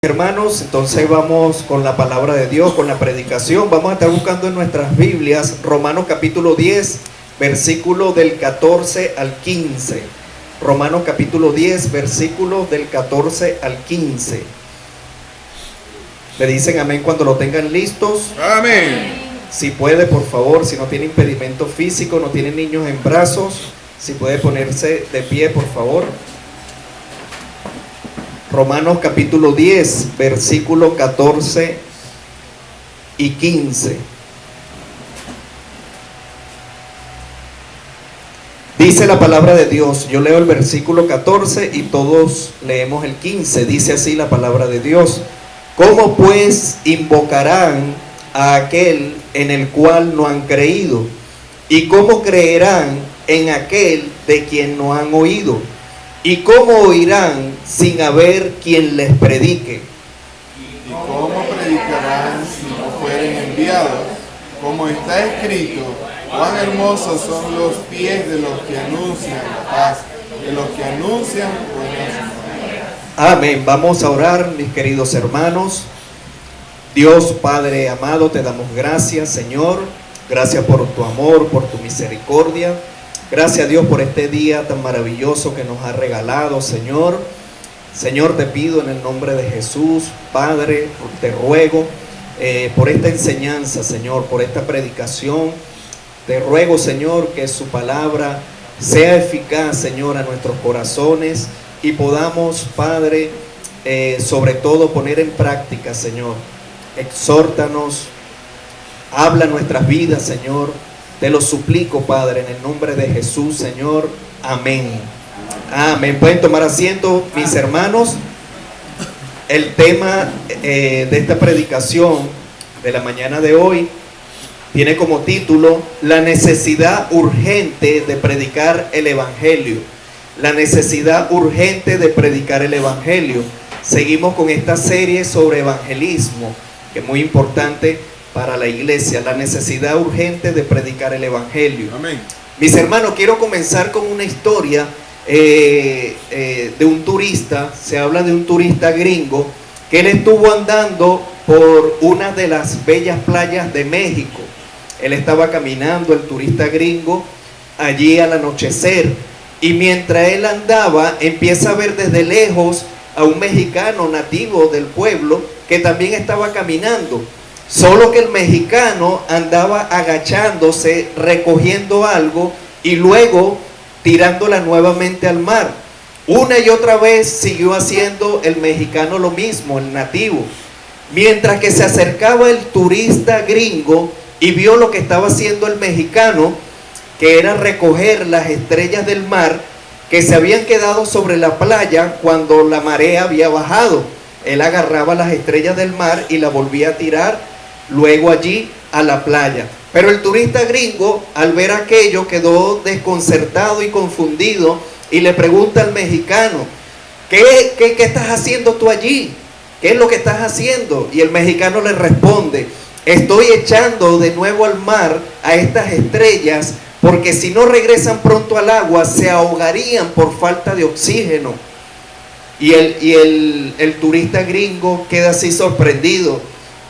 Hermanos, entonces vamos con la palabra de Dios, con la predicación. Vamos a estar buscando en nuestras Biblias Romanos capítulo 10, versículo del 14 al 15. Romanos capítulo 10, versículo del 14 al 15. Le dicen amén cuando lo tengan listos. Amén. Si puede, por favor, si no tiene impedimento físico, no tiene niños en brazos, si puede ponerse de pie, por favor. Romanos capítulo 10, versículo 14 y 15. Dice la palabra de Dios. Yo leo el versículo 14 y todos leemos el 15. Dice así la palabra de Dios. ¿Cómo pues invocarán a aquel en el cual no han creído? ¿Y cómo creerán en aquel de quien no han oído? ¿Y cómo oirán sin haber quien les predique? ¿Y cómo predicarán si no fueren enviados? Como está escrito, cuán hermosos son los pies de los que anuncian la paz, de los que anuncian buenas nuevas. Amén. Vamos a orar, mis queridos hermanos. Dios Padre amado, te damos gracias, Señor. Gracias por tu amor, por tu misericordia. Gracias, Dios, por este día tan maravilloso que nos ha regalado, Señor. Señor, te pido en el nombre de Jesús, Padre, te ruego por esta enseñanza, Señor, por esta predicación. Te ruego, Señor, que su palabra sea eficaz, Señor, a nuestros corazones y podamos, Padre, sobre todo poner en práctica, Señor. Exhórtanos, habla nuestras vidas, Señor. Te lo suplico, Padre, en el nombre de Jesús, Señor. Amén. Amén. Pueden tomar asiento, mis hermanos. El tema de esta predicación de la mañana de hoy tiene como título la necesidad urgente de predicar el Evangelio. La necesidad urgente de predicar el Evangelio. Seguimos con esta serie sobre evangelismo, que es muy importante para la iglesia, la necesidad urgente de predicar el Evangelio. Amén. Mis hermanos, quiero comenzar con una historia de un turista. Se habla de un turista gringo que él estuvo andando por una de las bellas playas de México. Él estaba caminando, el turista gringo, allí al anochecer, y mientras él andaba empieza a ver desde lejos a un mexicano nativo del pueblo que también estaba caminando. Solo que el mexicano andaba agachándose, recogiendo algo y luego tirándola nuevamente al mar. Una y otra vez siguió haciendo el mexicano lo mismo, el nativo. Mientras que se acercaba el turista gringo y vio lo que estaba haciendo el mexicano, que era recoger las estrellas del mar que se habían quedado sobre la playa cuando la marea había bajado. Él agarraba las estrellas del mar y las volvía a tirar luego allí a la playa. Pero el turista gringo, al ver aquello, quedó desconcertado y confundido y le pregunta al mexicano: ¿Qué estás haciendo tú allí? ¿Qué es lo que estás haciendo? Y el mexicano le responde: estoy echando de nuevo al mar a estas estrellas porque si no regresan pronto al agua se ahogarían por falta de oxígeno. Y el turista gringo queda así sorprendido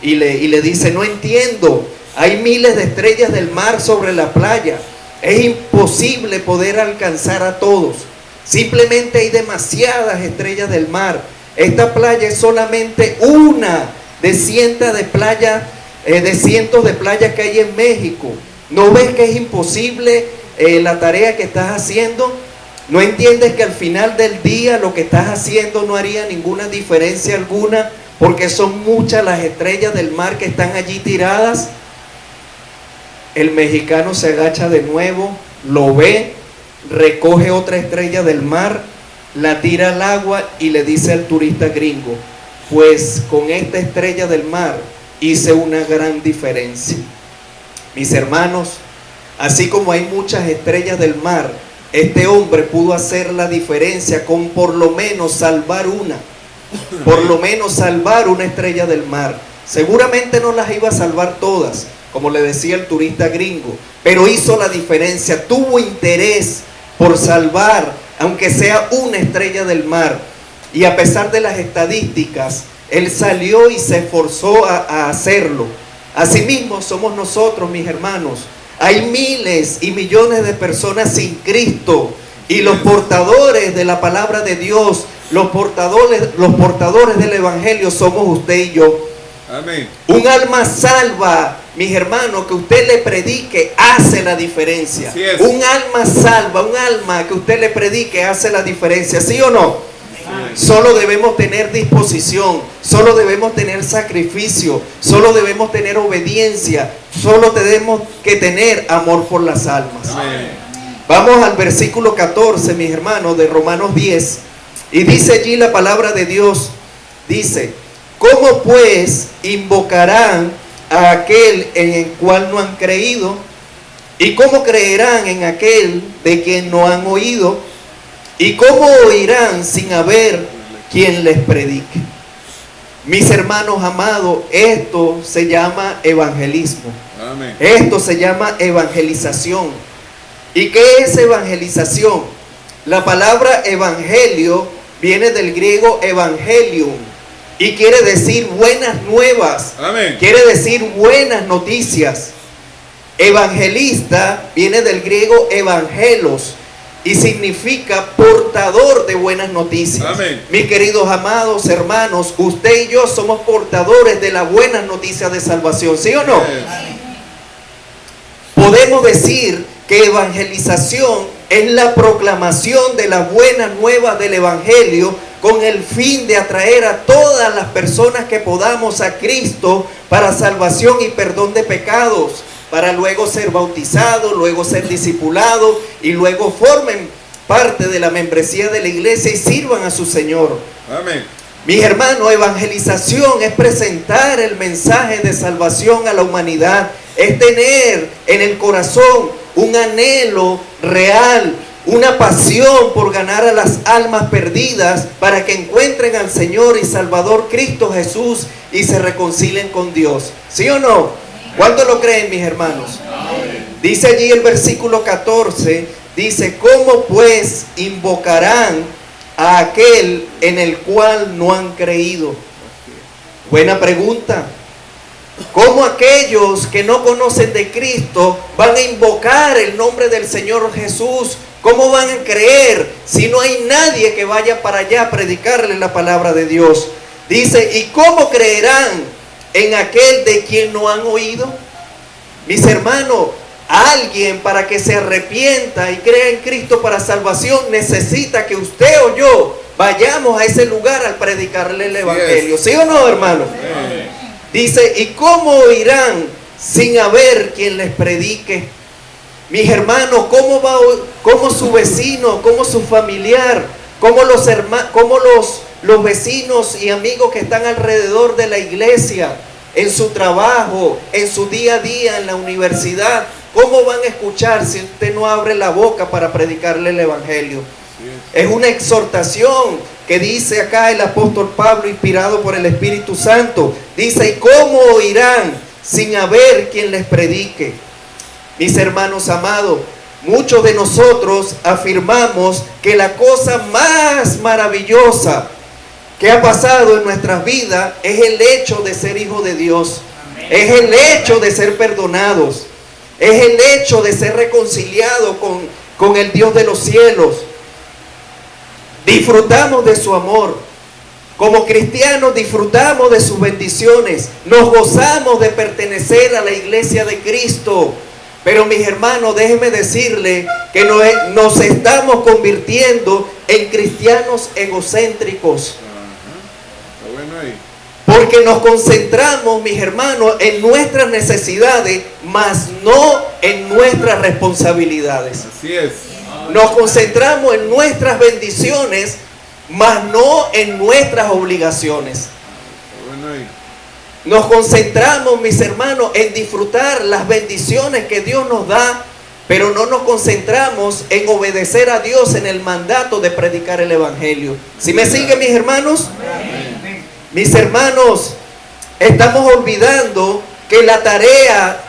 y le dice: no entiendo, hay miles de estrellas del mar sobre la playa, es imposible poder alcanzar a todos, simplemente hay demasiadas estrellas del mar, esta playa es solamente una de cientos de playas que hay en México. ¿No ves que es imposible la tarea que estás haciendo? ¿No entiendes que al final del día lo que estás haciendo no haría ninguna diferencia alguna? Porque son muchas las estrellas del mar que están allí tiradas. El mexicano se agacha de nuevo, lo ve, recoge otra estrella del mar, la tira al agua y le dice al turista gringo: pues con esta estrella del mar hice una gran diferencia. Mis hermanos, así como hay muchas estrellas del mar, este hombre pudo hacer la diferencia con por lo menos salvar una. Por lo menos salvar una estrella del mar. Seguramente no las iba a salvar todas, como le decía el turista gringo, pero hizo la diferencia, tuvo interés por salvar, aunque sea una estrella del mar. Y a pesar de las estadísticas, Él salió y se esforzó a hacerlo. Asimismo somos nosotros, mis hermanos. Hay miles y millones de personas sin Cristo, y los portadores de la palabra de Dios, los portadores del Evangelio somos usted y yo. Amén. Un alma salva, mis hermanos, que usted le predique hace la diferencia. Así es. Un alma salva, un alma que usted le predique hace la diferencia, ¿sí o no? Solo debemos tener disposición, solo debemos tener sacrificio, solo debemos tener obediencia, solo tenemos que tener amor por las almas. Amén. Vamos al versículo 14, mis hermanos, de Romanos 10. Y dice allí la palabra de Dios, dice: ¿cómo pues invocarán a aquel en el cual no han creído? ¿Y cómo creerán en aquel de quien no han oído? ¿Y cómo oirán sin haber quien les predique? Mis hermanos amados, esto se llama evangelismo. Amén. Esto se llama evangelización. ¿Y qué es evangelización? La palabra evangelio viene del griego evangelium y quiere decir buenas nuevas. Amén. Quiere decir buenas noticias. Evangelista viene del griego evangelos y significa portador de buenas noticias. Amén. Mis queridos amados hermanos, usted y yo somos portadores de la buena noticia de salvación, ¿sí o no? Podemos decir que evangelización es la proclamación de las buenas nuevas del Evangelio con el fin de atraer a todas las personas que podamos a Cristo para salvación y perdón de pecados, para luego ser bautizados, luego ser discipulados y luego formen parte de la membresía de la iglesia y sirvan a su Señor. Amén. Mis hermanos, evangelización es presentar el mensaje de salvación a la humanidad, es tener en el corazón un anhelo real, una pasión por ganar a las almas perdidas para que encuentren al Señor y Salvador Cristo Jesús y se reconcilien con Dios. ¿Sí o no? ¿Cuánto lo creen, mis hermanos? Dice allí el versículo 14, dice: ¿cómo pues invocarán a aquel en el cual no han creído? Buena pregunta. ¿Cómo aquellos que no conocen de Cristo van a invocar el nombre del Señor Jesús? ¿Cómo van a creer si no hay nadie que vaya para allá a predicarle la palabra de Dios? Dice: ¿y cómo creerán en aquel de quien no han oído? Mis hermanos, alguien para que se arrepienta y crea en Cristo para salvación necesita que usted o yo vayamos a ese lugar al predicarle el Evangelio. ¿Sí o no, hermano? Dice: ¿y cómo oirán sin haber quien les predique? Mis hermanos, ¿cómo su vecino, cómo su familiar, cómo los vecinos y amigos que están alrededor de la iglesia, en su trabajo, en su día a día, en la universidad, cómo van a escuchar si usted no abre la boca para predicarle el Evangelio? Es una exhortación que dice acá el apóstol Pablo, inspirado por el Espíritu Santo. Dice: ¿y cómo oirán sin haber quien les predique? Mis hermanos amados, muchos de nosotros afirmamos que la cosa más maravillosa que ha pasado en nuestras vidas es el hecho de ser hijos de Dios. Es el hecho de ser perdonados. Es el hecho de ser reconciliados con el Dios de los cielos. Disfrutamos de su amor. Como cristianos disfrutamos de sus bendiciones. Nos gozamos de pertenecer a la iglesia de Cristo. Pero mis hermanos, déjenme decirle que nos estamos convirtiendo en cristianos egocéntricos. Está bueno ahí. Porque nos concentramos, mis hermanos, en nuestras necesidades, mas no en nuestras responsabilidades. Así es. Nos concentramos en nuestras bendiciones, mas no en nuestras obligaciones. Está bueno ahí. Nos concentramos, mis hermanos, en disfrutar las bendiciones que Dios nos da, pero no nos concentramos en obedecer a Dios en el mandato de predicar el Evangelio. ¿Sí me siguen, mis hermanos? Amén. Mis hermanos, estamos olvidando que la tarea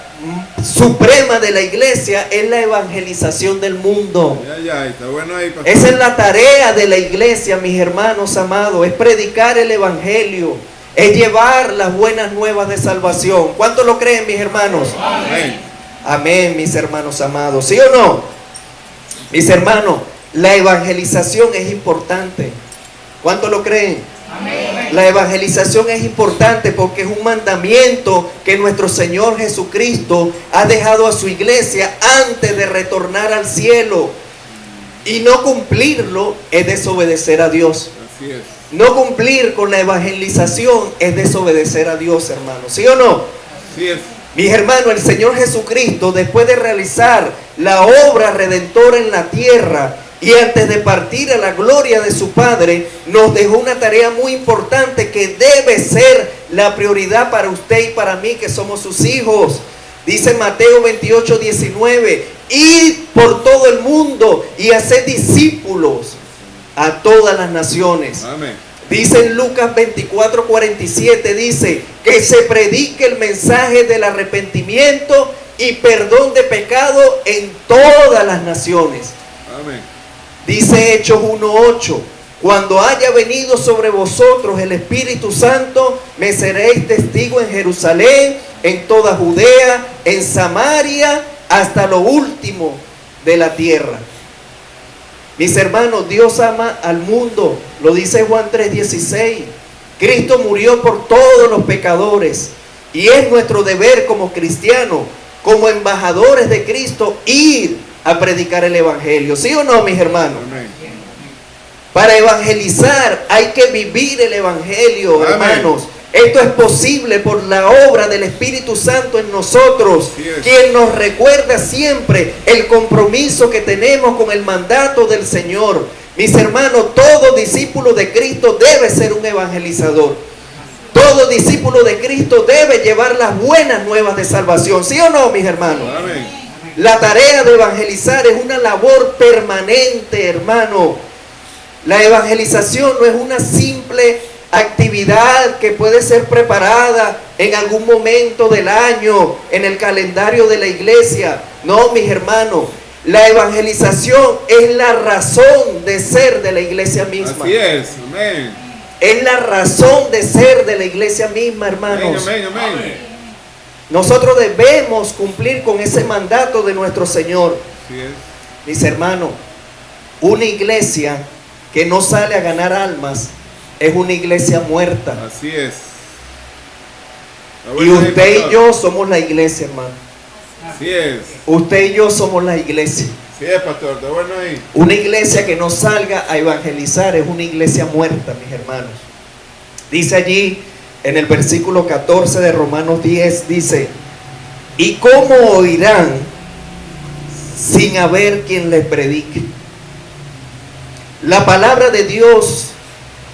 suprema de la iglesia es la evangelización del mundo. Ya, está bueno ahí, pastor. Esa es la tarea de la iglesia, mis hermanos amados, es predicar el Evangelio. es llevar las buenas nuevas de salvación. ¿Cuántos lo creen, mis hermanos? Amén. Amén, mis hermanos amados. ¿Sí o no? Mis hermanos, la evangelización es importante. ¿Cuántos lo creen? Amén. La evangelización es importante porque es un mandamiento que nuestro Señor Jesucristo ha dejado a su iglesia antes de retornar al cielo. Y no cumplirlo es desobedecer a Dios. Así es. No cumplir con la evangelización es desobedecer a Dios, hermanos. ¿Sí o no? Así es. Mis hermanos, el Señor Jesucristo, después de realizar la obra redentora en la tierra y antes de partir a la gloria de su Padre, nos dejó una tarea muy importante que debe ser la prioridad para usted y para mí, que somos sus hijos. Dice Mateo 28:19, id por todo el mundo y haced discípulos a todas las naciones. Amén. Dice en Lucas 24:47, dice que se predique el mensaje del arrepentimiento y perdón de pecado en todas las naciones. Amén. Dice Hechos 1:8, cuando haya venido sobre vosotros el Espíritu Santo, me seréis testigo en Jerusalén, en toda Judea, en Samaria, hasta lo último de la tierra. Mis hermanos, Dios ama al mundo, lo dice Juan 3:16. Cristo murió por todos los pecadores y es nuestro deber como cristianos, como embajadores de Cristo, ir a predicar el Evangelio. ¿Sí o no, mis hermanos? Amén. Para evangelizar hay que vivir el Evangelio, Amén. hermanos. Esto es posible por la obra del Espíritu Santo en nosotros, Así es. quien nos recuerda siempre el compromiso que tenemos con el mandato del Señor. Mis hermanos, todo discípulo de Cristo debe ser un evangelizador. Todo discípulo de Cristo debe llevar las buenas nuevas de salvación. ¿Sí o no, mis hermanos? Amén. La tarea de evangelizar es una labor permanente, hermano. La evangelización no es una simple actividad que puede ser preparada en algún momento del año en el calendario de la iglesia. No, mis hermanos, la evangelización es la razón de ser de la iglesia misma. Así es. Amén. Es la razón de ser de la iglesia misma, Amén. hermanos. Amén. Amén. Nosotros debemos cumplir con ese mandato de nuestro Señor. Así es. Mis hermanos, una iglesia que no sale a ganar almas es una iglesia muerta. Así es. Y usted y yo somos la iglesia, hermano. Así es. Usted y yo somos la iglesia. Así es, pastor. Está bueno ahí. Una iglesia que no salga a evangelizar es una iglesia muerta, mis hermanos. Dice allí en el versículo 14 de Romanos 10, dice, ¿y cómo oirán sin haber quien les predique? La palabra de Dios,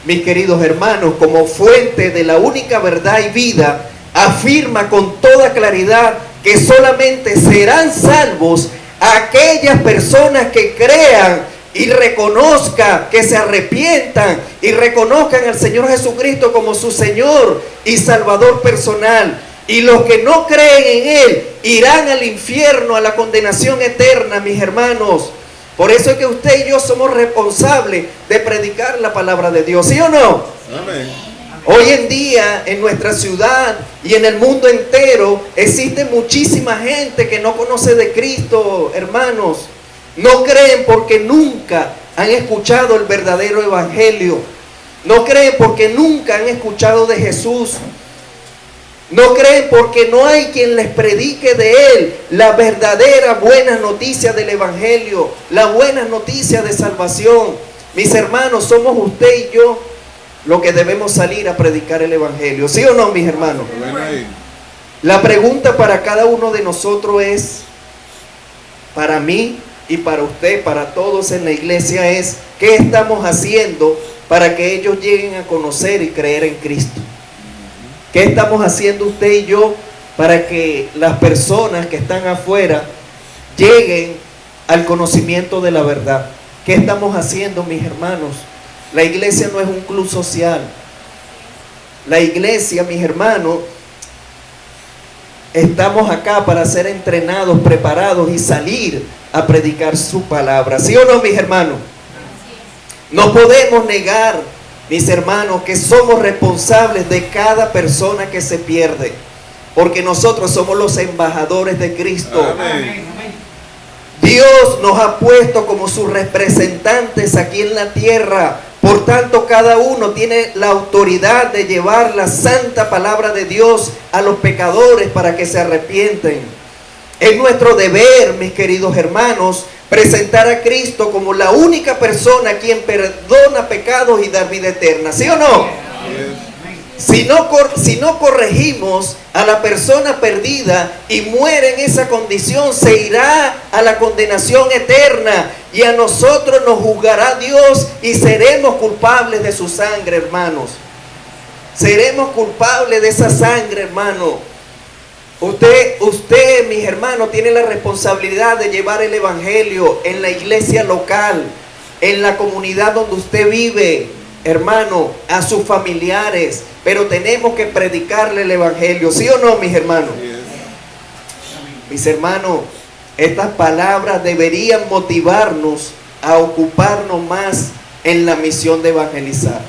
mis queridos hermanos, como fuente de la única verdad y vida, afirma con toda claridad que solamente serán salvos aquellas personas que crean y reconozcan, que se arrepientan y reconozcan al Señor Jesucristo como su Señor y Salvador personal. Y los que no creen en Él irán al infierno, a la condenación eterna, mis hermanos. Por eso es que usted y yo somos responsables de predicar la palabra de Dios, ¿sí o no? Amén. Hoy en día en nuestra ciudad y en el mundo entero existe muchísima gente que no conoce de Cristo, hermanos. No creen porque nunca han escuchado el verdadero evangelio. No creen porque nunca han escuchado de Jesús. No creen porque no hay quien les predique de Él la verdadera buena noticia del evangelio, la buena noticia de salvación. Mis hermanos, somos usted y yo los que debemos salir a predicar el evangelio. ¿Sí o no, mis hermanos? Está bueno ahí. La pregunta para cada uno de nosotros es, para mí y para usted, para todos en la iglesia, es ¿qué estamos haciendo para que ellos lleguen a conocer y creer en Cristo? ¿Qué estamos haciendo usted y yo para que las personas que están afuera lleguen al conocimiento de la verdad? ¿Qué estamos haciendo, mis hermanos? La iglesia no es un club social. La iglesia, mis hermanos, estamos acá para ser entrenados, preparados y salir a predicar su palabra. ¿Sí o no, mis hermanos? No podemos negar mis hermanos, que somos responsables de cada persona que se pierde, porque nosotros somos los embajadores de Cristo. Amén. Dios nos ha puesto como sus representantes aquí en la tierra. Por tanto, cada uno tiene la autoridad de llevar la santa palabra de Dios a los pecadores para que se arrepienten. Es nuestro deber, mis queridos hermanos, presentar a Cristo como la única persona quien perdona pecados y da vida eterna. ¿Sí o no? Si no corregimos a la persona perdida y muere en esa condición, se irá a la condenación eterna y a nosotros nos juzgará Dios y seremos culpables de su sangre, hermanos. Seremos culpables de esa sangre, hermano. Usted, mis hermanos, tiene la responsabilidad de llevar el evangelio en la iglesia local, en la comunidad donde usted vive, hermano, a sus familiares, pero tenemos que predicarle el evangelio, ¿sí o no, mis hermanos? Mis hermanos, estas palabras deberían motivarnos a ocuparnos más en la misión de evangelizar.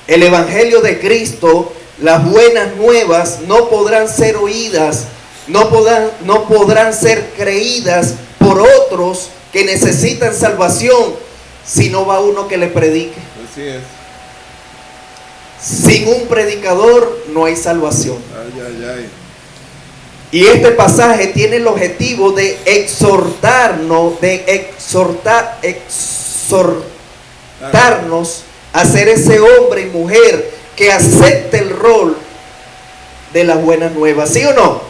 El evangelio de Cristo, las buenas nuevas, no podrán ser oídas, no podrán ser creídas por otros que necesitan salvación, si no va uno que le predique. Así es. Sin un predicador no hay salvación. Ay, ay, ay. Y este pasaje tiene el objetivo de exhortarnos, exhortarnos a ser ese hombre y mujer que acepte el rol de las buenas nuevas, ¿sí o no?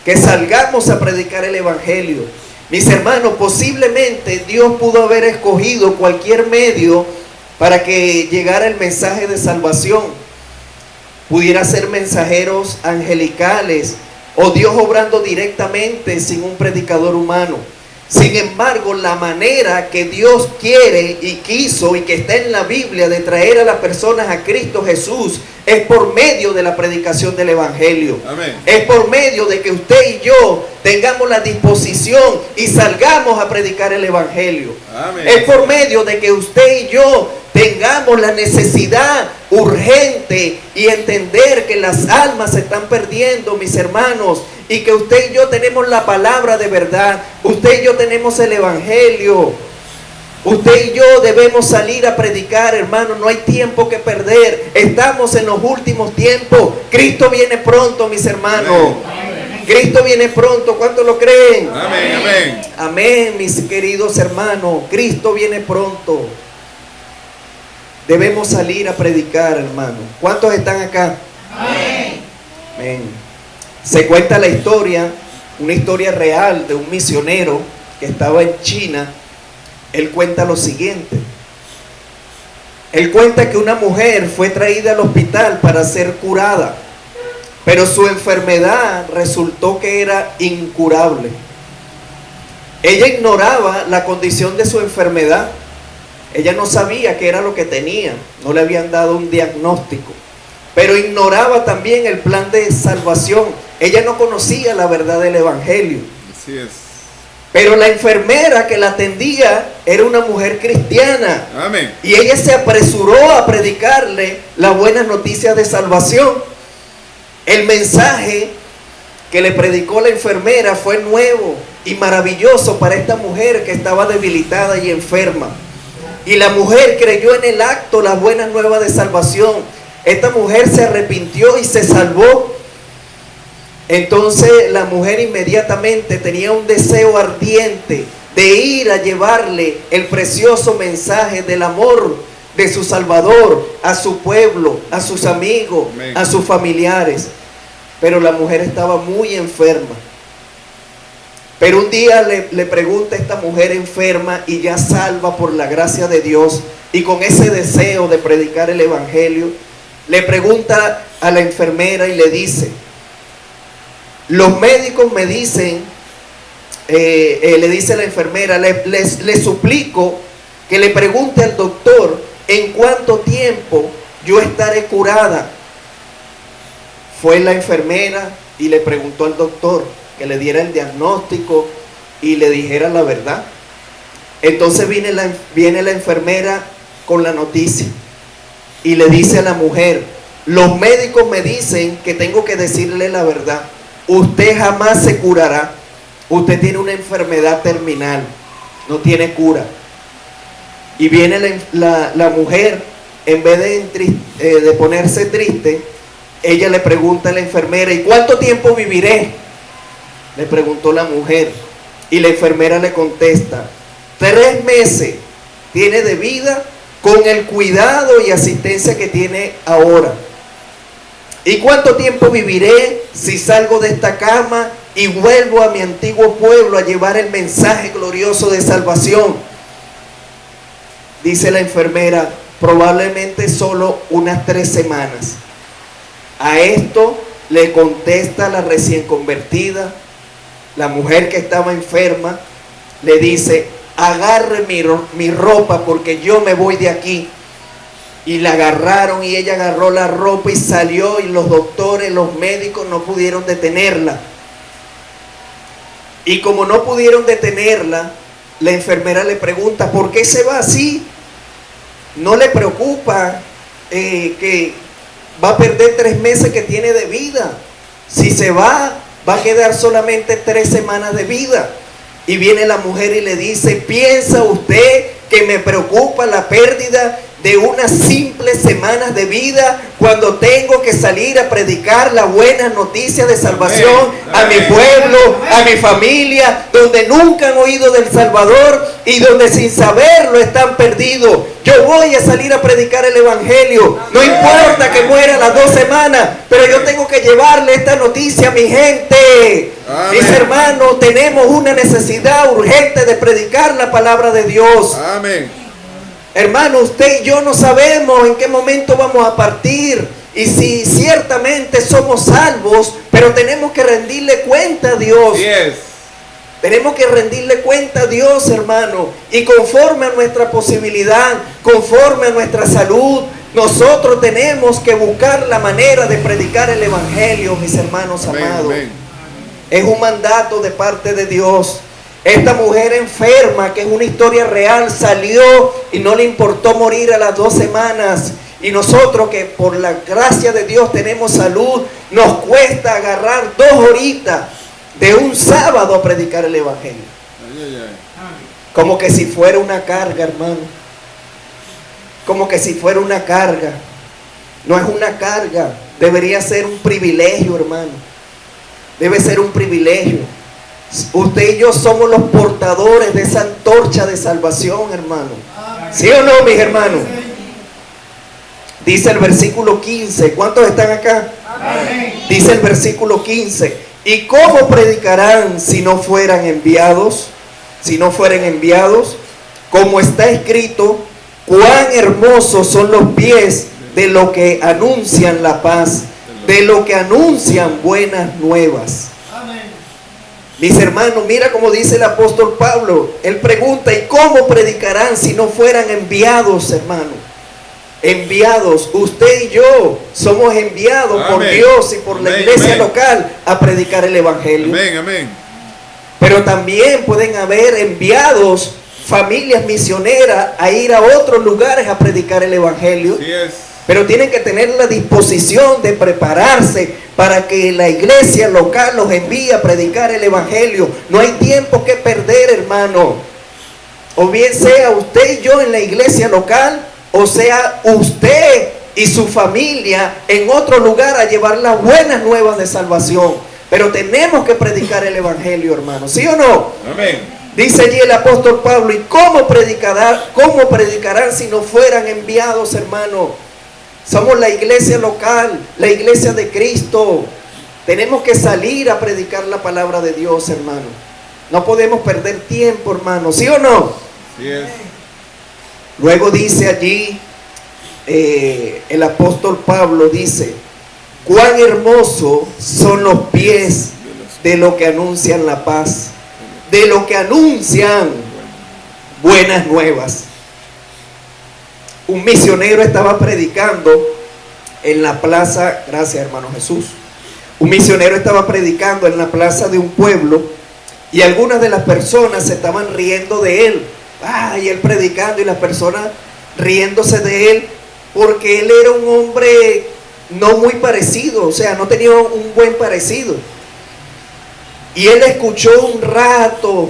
Que salgamos a predicar el evangelio. Mis hermanos, posiblemente Dios pudo haber escogido cualquier medio para que llegara el mensaje de salvación. Pudiera ser mensajeros angelicales o Dios obrando directamente sin un predicador humano. Sin embargo, la manera que Dios quiere y quiso y que está en la Biblia de traer a las personas a Cristo Jesús es por medio de la predicación del evangelio. Amén. Es por medio de que usted y yo tengamos la disposición y salgamos a predicar el evangelio. Amén. Es por medio de que usted y yo tengamos la necesidad urgente y entender que las almas se están perdiendo, mis hermanos, y que usted y yo tenemos la palabra de verdad. Usted y yo tenemos el evangelio. Usted y yo debemos salir a predicar, hermano. No hay tiempo que perder. Estamos en los últimos tiempos. Cristo viene pronto, mis hermanos. Amén. Cristo viene pronto. ¿Cuántos lo creen? Amén, amén. Amén, mis queridos hermanos. Cristo viene pronto. Debemos salir a predicar, hermano. ¿Cuántos están acá? Amén. Amén. Se cuenta la historia, una historia real de un misionero que estaba en China. Él cuenta lo siguiente. Él cuenta que una mujer fue traída al hospital para ser curada, pero su enfermedad resultó que era incurable. Ella ignoraba la condición de su enfermedad. Ella no sabía qué era lo que tenía, no le habían dado un diagnóstico, pero ignoraba también el plan de salvación. Ella no conocía la verdad del evangelio. Así es. Pero la enfermera que la atendía era una mujer cristiana. Amén. Y ella se apresuró a predicarle las buenas noticias de salvación. El mensaje que le predicó la enfermera fue nuevo y maravilloso para esta mujer que estaba debilitada y enferma. Y la mujer creyó en el acto las buenas nuevas de salvación. Esta mujer se arrepintió y se salvó. Entonces la mujer inmediatamente tenía un deseo ardiente de ir a llevarle el precioso mensaje del amor de su Salvador a su pueblo, a sus amigos, Amén. a sus familiares. Pero la mujer estaba muy enferma. Pero un día le pregunta a esta mujer enferma y ya salva por la gracia de Dios y con ese deseo de predicar el evangelio, le pregunta a la enfermera y le dice: los médicos me dicen, le dice la enfermera, le suplico que le pregunte al doctor en cuánto tiempo yo estaré curada. Fue la enfermera y le preguntó al doctor que le diera el diagnóstico y le dijera la verdad. Entonces viene la enfermera con la noticia y le dice a la mujer: los médicos me dicen que tengo que decirle la verdad. Usted jamás se curará. Usted tiene una enfermedad terminal, no tiene cura. Y viene la mujer, en vez de ponerse triste, ella le pregunta a la enfermera: ¿y cuánto tiempo viviré? Le preguntó la mujer. Y la enfermera le contesta: 3 meses tiene de vida con el cuidado y asistencia que tiene ahora. ¿Y cuánto tiempo viviré si salgo de esta cama y vuelvo a mi antiguo pueblo a llevar el mensaje glorioso de salvación? Dice la enfermera: probablemente solo unas 3 semanas. A esto le contesta la recién convertida, la mujer que estaba enferma, le dice: agarre mi ropa porque yo me voy de aquí. Y la agarraron y ella agarró la ropa y salió, y los doctores, los médicos no pudieron detenerla. Y como no pudieron detenerla, la enfermera le pregunta: ¿por qué se va así? ¿No le preocupa que va a perder 3 meses que tiene de vida? Si se va a quedar solamente 3 semanas de vida. Y viene la mujer y le dice: ¿piensa usted que me preocupa la pérdida de unas simples semanas de vida cuando tengo que salir a predicar la buena noticia de salvación a mi pueblo, a mi familia, donde nunca han oído del Salvador y donde sin saberlo están perdidos? Yo voy a salir a predicar el evangelio, no importa que muera las 2 semanas, pero yo tengo que llevarle esta noticia a mi gente. Mis hermanos, tenemos una necesidad urgente de predicar la palabra de Dios. Amén. Hermano, usted y yo no sabemos en qué momento vamos a partir y si ciertamente somos salvos, pero tenemos que rendirle cuenta a Dios. Yes. Tenemos que rendirle cuenta a Dios, hermano, y conforme a nuestra posibilidad, conforme a nuestra salud, nosotros tenemos que buscar la manera de predicar el evangelio, mis hermanos amados. Amén. Es un mandato de parte de Dios. Esta mujer enferma, que es una historia real, salió y no le importó morir a las 2 semanas. Y nosotros, que por la gracia de Dios tenemos salud, nos cuesta agarrar 2 horitas de un sábado a predicar el evangelio. Como que si fuera una carga, hermano. Como que si fuera una carga. No es una carga, debería ser un privilegio, hermano. Debe ser un privilegio. Usted y yo somos los portadores de esa antorcha de salvación, hermano. ¿Sí o no, mis hermanos? Dice el versículo 15. ¿Cuántos están acá? Dice el versículo 15: ¿y cómo predicarán si no fueran enviados? Si no fueran enviados, como está escrito: cuán hermosos son los pies de los que anuncian la paz, de los que anuncian buenas nuevas. Mis hermanos, mira cómo dice el apóstol Pablo. Él pregunta: ¿y cómo predicarán si no fueran enviados, hermano? Enviados. Usted y yo somos enviados por Dios y por la iglesia local a predicar el evangelio. Amén, amén. Pero también pueden haber enviados, familias misioneras, a ir a otros lugares a predicar el evangelio. Sí es. Pero tienen que tener la disposición de prepararse para que la iglesia local los envíe a predicar el evangelio. No hay tiempo que perder, hermano. O bien sea usted y yo en la iglesia local, o sea usted y su familia en otro lugar a llevar las buenas nuevas de salvación. Pero tenemos que predicar el evangelio, hermano. ¿Sí o no? Amén. Dice allí el apóstol Pablo: ¿y cómo predicarán si no fueran enviados, hermano? Somos la iglesia local, la iglesia de Cristo. Tenemos que salir a predicar la palabra de Dios, hermano. No podemos perder tiempo, hermano. ¿Sí o no? Sí es. Luego dice allí el apóstol Pablo, dice: cuán hermosos son los pies de los que anuncian la paz, de los que anuncian buenas nuevas. Un misionero estaba predicando en la plaza, gracias hermano Jesús. Un misionero estaba predicando en la plaza de un pueblo y algunas de las personas se estaban riendo de él. Y él predicando y las personas riéndose de él, porque él era un hombre no muy parecido, o sea, no tenía un buen parecido. Y él escuchó un rato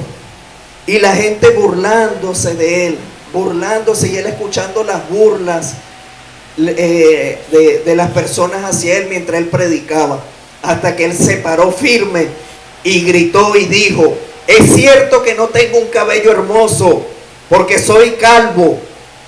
y la gente burlándose de él, burlándose, y él escuchando las burlas de las personas hacia él mientras él predicaba, hasta que él se paró firme y gritó y dijo: es cierto que no tengo un cabello hermoso, porque soy calvo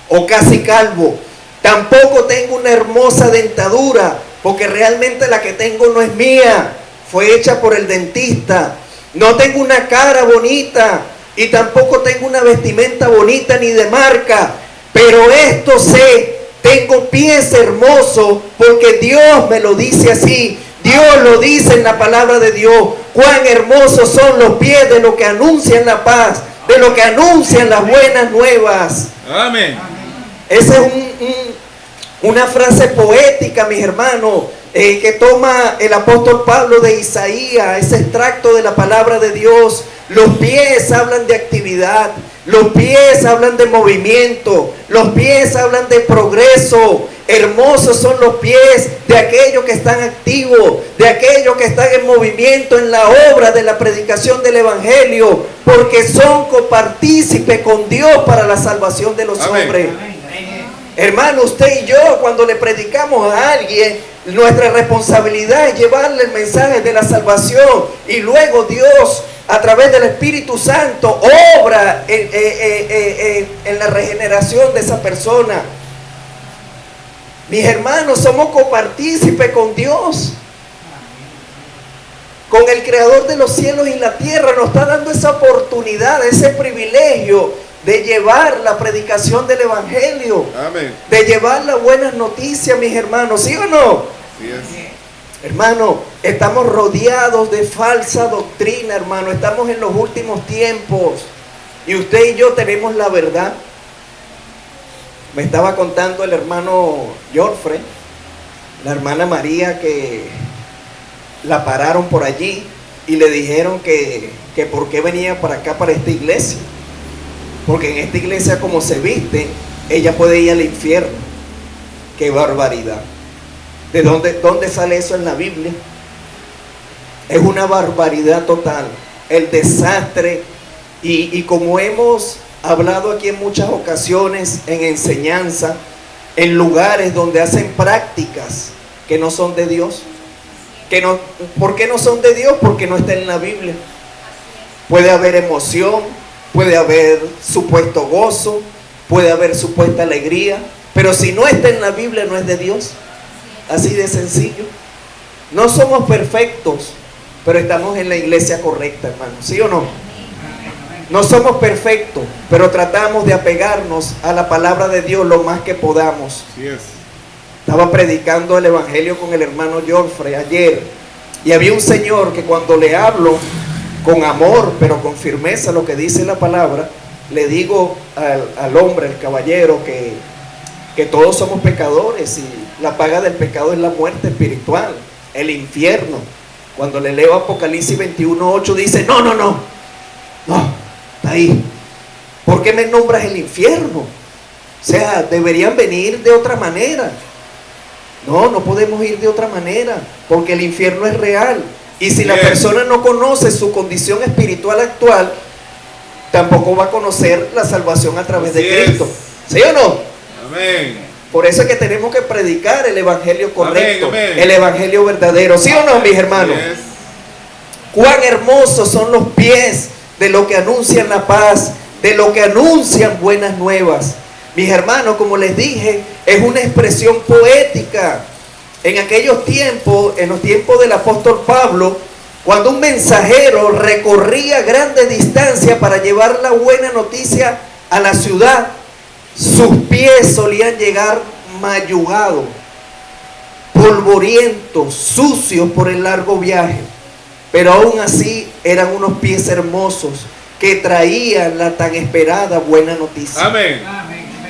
o casi calvo. Tampoco tengo una hermosa dentadura, porque realmente la que tengo no es mía, fue hecha por el dentista. No tengo una cara bonita y tampoco tengo una vestimenta bonita ni de marca, pero esto sé, tengo pies hermosos, porque Dios me lo dice así. Dios lo dice en la palabra de Dios. Cuán hermosos son los pies de los que anuncian la paz, de los que anuncian las buenas nuevas. Amén. Esa es una frase poética, mis hermanos, que toma el apóstol Pablo de Isaías, ese extracto de la palabra de Dios. Los pies hablan de actividad, los pies hablan de movimiento, los pies hablan de progreso. Hermosos son los pies de aquellos que están activos, de aquellos que están en movimiento en la obra de la predicación del evangelio, porque son copartícipes con Dios para la salvación de los hombres. Hermano, usted y yo, cuando le predicamos a alguien, nuestra responsabilidad es llevarle el mensaje de la salvación, y luego Dios, a través del Espíritu Santo, obra en la regeneración de esa persona. Mis hermanos, somos copartícipes con Dios, con el Creador de los cielos y la tierra. Nos está dando esa oportunidad, ese privilegio de llevar la predicación del evangelio. Amén. De llevar las buenas noticias, mis hermanos, ¿sí o no? Sí es. Hermano, estamos rodeados de falsa doctrina, hermano. Estamos en los últimos tiempos y usted y yo tenemos la verdad. Me estaba contando el hermano Jorfre, la hermana María, que la pararon por allí y le dijeron que por qué venía para acá, para esta iglesia, porque en esta iglesia, como se viste, ella puede ir al infierno. ¡Qué barbaridad! ¿De dónde sale eso en la Biblia? Es una barbaridad total, el desastre. Y como hemos hablado aquí en muchas ocasiones, en enseñanza, en lugares donde hacen prácticas que no son de Dios. ¿Por qué no son de Dios? Porque no está en la Biblia. Puede haber emoción, puede haber supuesto gozo, puede haber supuesta alegría, pero si no está en la Biblia, no es de Dios. Así de sencillo. No somos perfectos, pero estamos en la iglesia correcta, hermano. ¿Sí o no? No somos perfectos, pero tratamos de apegarnos a la palabra de Dios lo más que podamos. Sí es. Estaba predicando el evangelio con el hermano Jorfre ayer, y había un señor que cuando le hablo con amor, pero con firmeza, lo que dice la palabra, le digo al hombre, al caballero, que todos somos pecadores y la paga del pecado es la muerte espiritual, el infierno. Cuando le leo Apocalipsis 21:8 dice: no, está ahí. ¿Por qué me nombras el infierno? O sea, deberían venir de otra manera. No podemos ir de otra manera, porque el infierno es real. Y si la persona no conoce su condición espiritual actual, tampoco va a conocer la salvación a través de Cristo. ¿Sí o no? Amén. Por eso es que tenemos que predicar el evangelio correcto, Amén, amén. el evangelio verdadero. ¿Sí o no, mis hermanos? Yes. Cuán hermosos son los pies de los que anuncian la paz, de los que anuncian buenas nuevas. Mis hermanos, como les dije, es una expresión poética. En aquellos tiempos, en los tiempos del apóstol Pablo, cuando un mensajero recorría grandes distancias para llevar la buena noticia a la ciudad, sus pies solían llegar mayugados, polvorientos, sucios por el largo viaje. Pero aún así eran unos pies hermosos que traían la tan esperada buena noticia. Amén.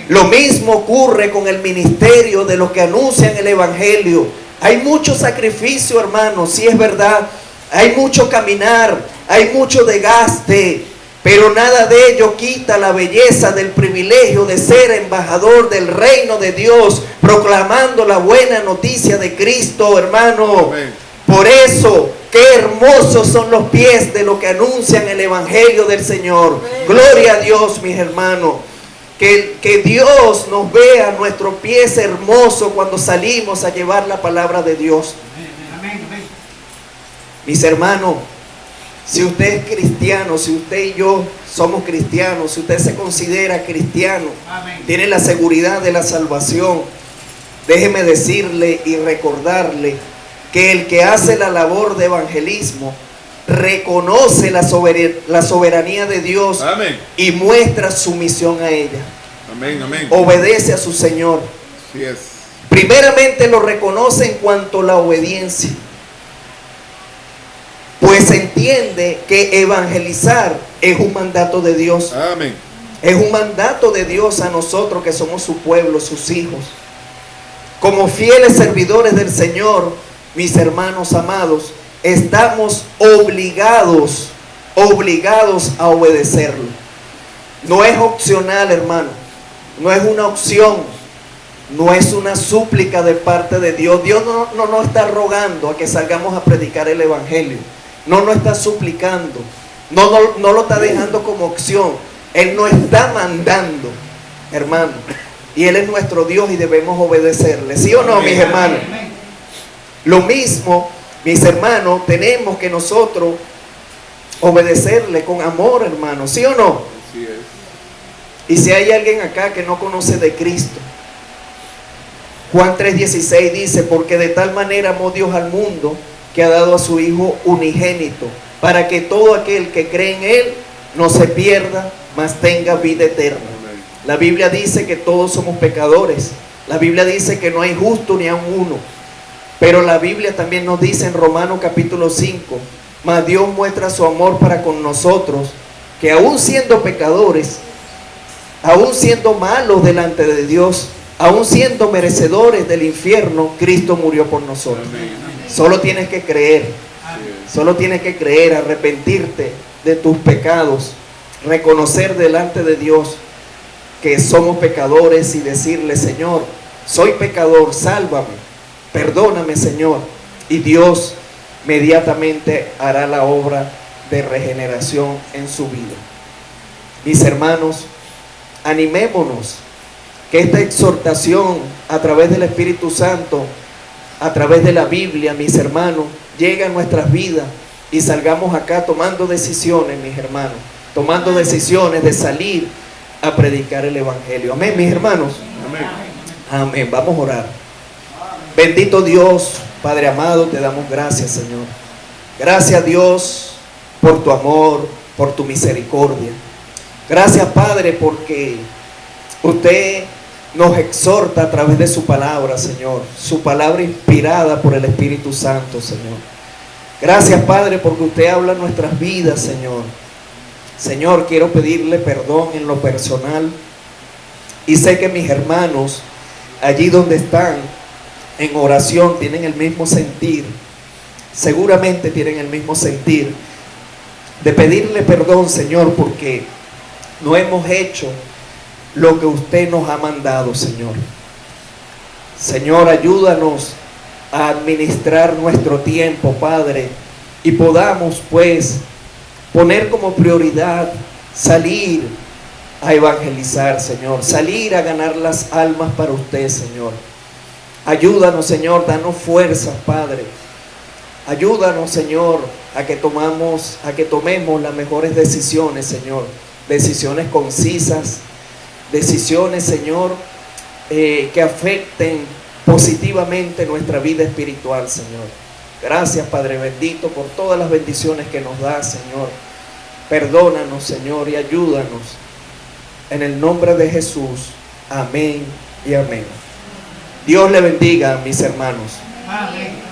Lo mismo ocurre con el ministerio de los que anuncian el evangelio. Hay mucho sacrificio, hermanos, sí es verdad. Hay mucho caminar, hay mucho desgaste, Pero nada de ello quita la belleza del privilegio de ser embajador del reino de Dios, proclamando la buena noticia de Cristo, hermano. Amén. Por eso, qué hermosos son los pies de los que anuncian el evangelio del Señor. Gloria a Dios, mis hermanos. Que Dios nos vea nuestros pies hermosos cuando salimos a llevar la palabra de Dios. Mis hermanos, si usted es cristiano, si usted y yo somos cristianos, si usted se considera cristiano, tiene la seguridad de la salvación, déjeme decirle y recordarle que el que hace la labor de evangelismo reconoce la soberanía de Dios. Amén. Y muestra sumisión a ella. Amén, amén. Obedece a su Señor. Así es. Primeramente lo reconoce en cuanto a la obediencia, pues entiende que evangelizar es un mandato de Dios. Amén. Es un mandato de Dios a nosotros que somos su pueblo, sus hijos. Como fieles servidores del Señor, mis hermanos amados, estamos obligados a obedecerlo. No es opcional, hermano. No es una opción. No es una súplica de parte de Dios. Dios no nos está rogando a que salgamos a predicar el evangelio. No nos está suplicando. No lo está dejando como opción. Él nos está mandando, hermano. Y Él es nuestro Dios y debemos obedecerle. ¿Sí o no, mis hermanos? Lo mismo, mis hermanos, tenemos que nosotros obedecerle con amor, hermano. ¿Sí o no? Así es. Y si hay alguien acá que no conoce de Cristo, Juan 3:16 dice: porque de tal manera amó Dios al mundo que ha dado a su Hijo unigénito, para que todo aquel que cree en Él no se pierda, mas tenga vida eterna. Amén. La Biblia dice que todos somos pecadores. La Biblia dice que no hay justo ni aun uno. Pero la Biblia también nos dice en Romanos capítulo 5, mas Dios muestra su amor para con nosotros, que aún siendo pecadores, aún siendo malos delante de Dios, aún siendo merecedores del infierno, Cristo murió por nosotros. Amén. Solo tienes que creer, solo tienes que creer, arrepentirte de tus pecados, reconocer delante de Dios que somos pecadores y decirle: Señor, soy pecador, sálvame, perdóname, Señor. Y Dios inmediatamente hará la obra de regeneración en su vida. Mis hermanos, animémonos que esta exhortación a través del Espíritu Santo, a través de la Biblia, mis hermanos, llegue a nuestras vidas y salgamos acá tomando decisiones, mis hermanos, tomando decisiones de salir a predicar el Evangelio. Amén, mis hermanos. Amén. Amén. Vamos a orar. Bendito Dios, Padre amado, te damos gracias, Señor. Gracias, Dios, por tu amor, por tu misericordia. Gracias, Padre, porque usted nos exhorta a través de su palabra, Señor. Su palabra inspirada por el Espíritu Santo, Señor. Gracias, Padre, porque usted habla en nuestras vidas, Señor. Señor, quiero pedirle perdón en lo personal. Y sé que mis hermanos, allí donde están, en oración, tienen el mismo sentir. Seguramente tienen el mismo sentir de pedirle perdón, Señor, porque no hemos hecho lo que usted nos ha mandado, Señor. Señor, ayúdanos a administrar nuestro tiempo, Padre, y podamos, pues, poner como prioridad salir a evangelizar, Señor, salir a ganar las almas para usted, Señor. Ayúdanos, Señor, danos fuerzas, Padre. Ayúdanos, Señor, a que tomemos las mejores decisiones, Señor. Decisiones concisas, decisiones, Señor, que afecten positivamente nuestra vida espiritual, Señor. Gracias, Padre bendito, por todas las bendiciones que nos da, Señor. Perdónanos, Señor, y ayúdanos. En el nombre de Jesús. Amén y amén. Dios le bendiga, mis hermanos. Amén.